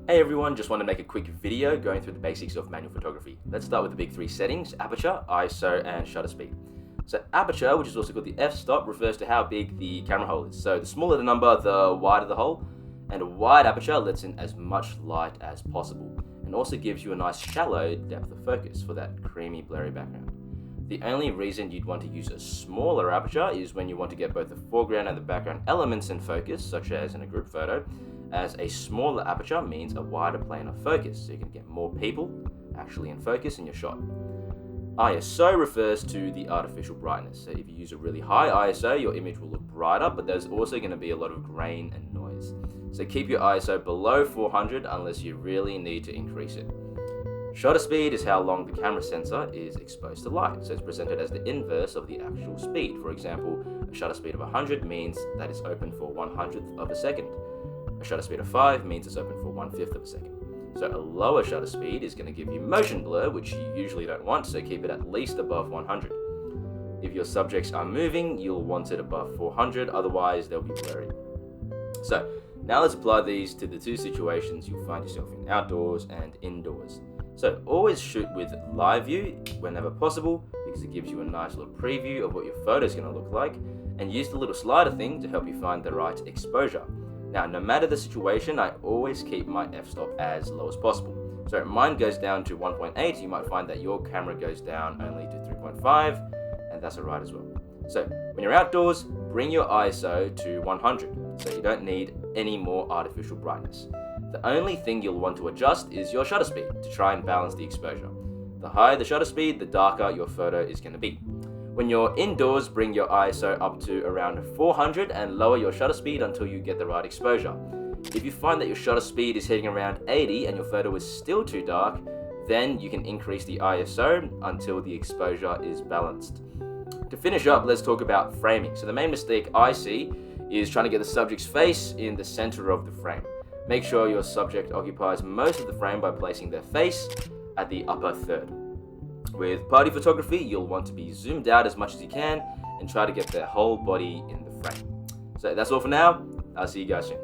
Hey everyone, just want to make a quick video going through the basics of manual photography. Let's start with the big three settings: aperture, ISO, and shutter speed. So aperture, which is also called the f-stop, refers to how big the camera hole is. So the smaller the number, the wider the hole, and a wide aperture lets in as much light as possible, and also gives you a nice shallow depth of focus for that creamy blurry background. The only reason you'd want to use a smaller aperture is when you want to get both the foreground and the background elements in focus, such as in a group photo, as a smaller aperture means a wider plane of focus, so you can get more people actually in focus in your shot. ISO refers to the artificial brightness. So if you use a really high ISO, your image will look brighter, but there's also going to be a lot of grain and noise. So keep your ISO below 400 unless you really need to increase it. Shutter speed is how long the camera sensor is exposed to light, so it's presented as the inverse of the actual speed. For example, a shutter speed of 100 means that it's open for 1/100th of a second. A shutter speed of 5 means it's open for 1/5 of a second. So a lower shutter speed is going to give you motion blur, which you usually don't want, so keep it at least above 100. If your subjects are moving, you'll want it above 400, otherwise they'll be blurry. So now let's apply these to the two situations you'll find yourself in: outdoors and indoors. So always shoot with live view whenever possible, because it gives you a nice little preview of what your photo is going to look like, and use the little slider thing to help you find the right exposure. Now, no matter the situation, I always keep my f-stop as low as possible. So if mine goes down to 1.8, you might find that your camera goes down only to 3.5, and that's alright as well. So when you're outdoors, bring your ISO to 100, so you don't need any more artificial brightness. The only thing you'll want to adjust is your shutter speed to try and balance the exposure. The higher the shutter speed, the darker your photo is going to be. When you're indoors, bring your ISO up to around 400 and lower your shutter speed until you get the right exposure. If you find that your shutter speed is hitting around 80 and your photo is still too dark, then you can increase the ISO until the exposure is balanced. To finish up, let's talk about framing. So the main mistake I see is trying to get the subject's face in the center of the frame. Make sure your subject occupies most of the frame by placing their face at the upper third. With party photography, you'll want to be zoomed out as much as you can and try to get their whole body in the frame. So that's all for now. I'll see you guys soon.